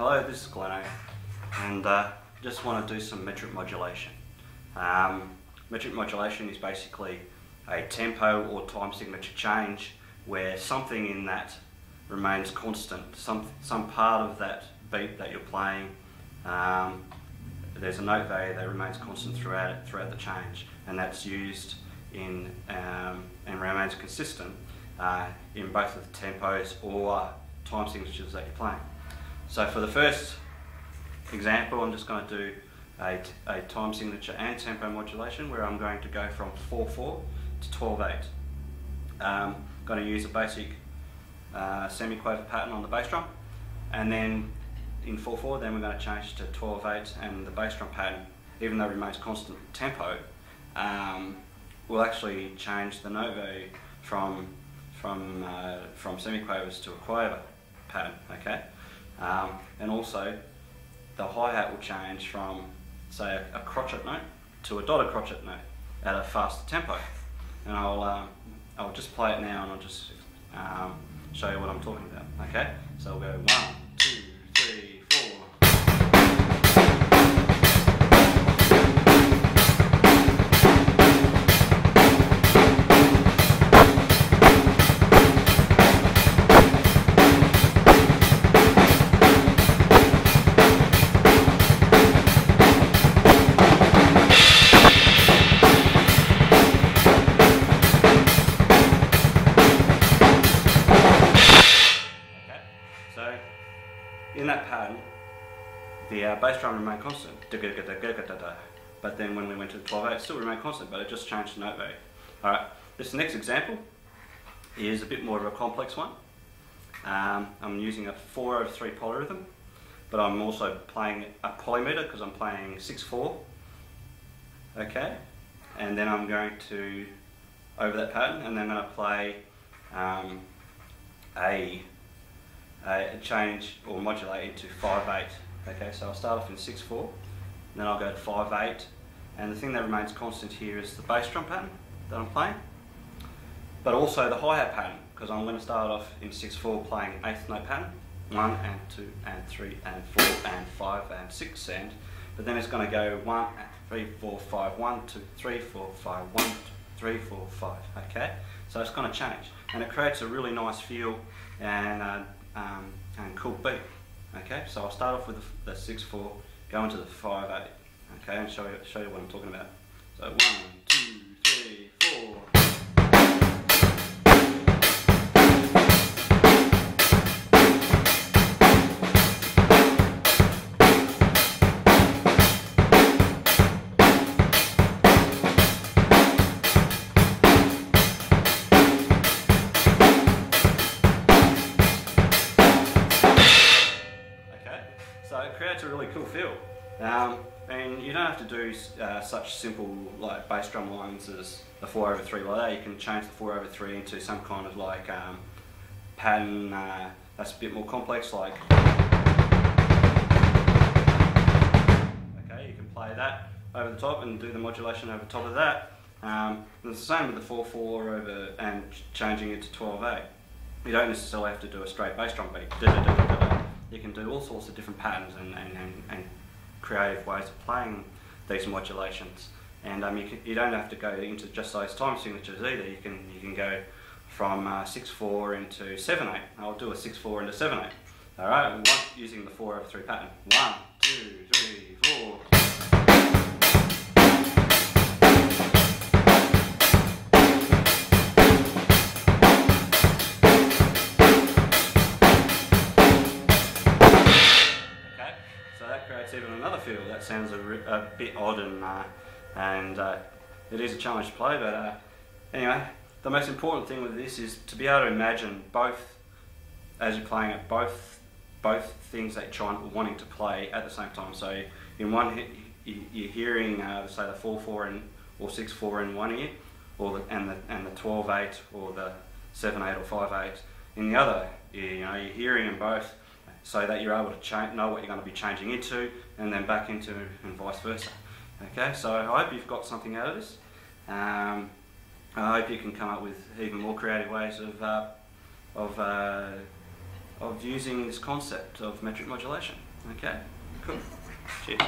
Hello, this is Anyho, and just want to do some metric modulation. Metric modulation is basically a tempo or time signature change where something in that remains constant. Some part of that beat that you're playing, there's a note value that remains constant throughout the change, and that's used in and remains consistent in both of the tempos or time signatures that you're playing. So for the first example, I'm just going to do a time signature and tempo modulation where I'm going to go from 4/4 to 12/8. I'm going to use a basic semi-quaver pattern on the bass drum, and then in 4/4 then we're going to change to 12/8, and the bass drum pattern, even though it remains constant tempo, will actually change the note value from semi-quavers to a quaver pattern. Okay. And also the hi-hat will change from, say, a crotchet note to a dotted crotchet note at a faster tempo. And I'll just play it now, and I'll just show you what I'm talking about. Okay, so we'll go 1, 2, 3, 4. So in that pattern, the bass drum remained constant, but then when we went to the 12/8, it still remained constant, but it just changed the note value. Alright, this next example is a bit more of a complex one. I'm using a 4/3 polyrhythm, but I'm also playing a polymeter because I'm playing 6/4. Okay, and then I'm going to, over that pattern, and then I'm going to play a change or modulate into 5/8. Okay, so I'll start off in 6/4, then I'll go to 5/8, and the thing that remains constant here is the bass drum pattern that I'm playing, but also the hi-hat pattern, because I'm going to start off in 6/4 playing 8th note pattern, 1 and 2 and 3 and 4 and 5 and 6, and but then it's going to go 1, 3, 4, 5, 1, 2, 3, 4, 5, 1, 2, 3, 4, 5. Okay, so it's going to change, and it creates a really nice feel and cool beat. Okay, so I'll start off with the 6/4, go into the 5/8. Okay, and show you what I'm talking about. So 1, 2, 3, 4. So it creates a really cool feel, and you don't have to do such simple like bass drum lines as the 4/3 like that. You can change the 4/3 into some kind of like pattern that's a bit more complex, like, okay, you can play that over the top and do the modulation over the top of that. And it's the same with the 4/4 over and changing it to 12/8. You don't necessarily have to do a straight bass drum beat. You can do all sorts of different patterns and creative ways of playing these modulations. And you don't have to go into just those time signatures either. You can go from 6/4 into 7/8. I'll do a 6/4 into 7/8. All right, using the 4/3 pattern. 1, 2, 3, 4. So that creates even another feel that sounds a bit odd, and it is a challenge to play, but anyway, the most important thing with this is to be able to imagine both, as you're playing it, both things that you're wanting to play at the same time. So in one hit, you're hearing say the 4/4 or 6/4 in one ear, and the 12/8 or the 7/8 or 5/8 in the other. You're hearing them both, so that you're able to know what you're going to be changing into and then back into, and vice versa. Okay, so I hope you've got something out of this. I hope you can come up with even more creative ways of using this concept of metric modulation. Okay, cool. Cheers.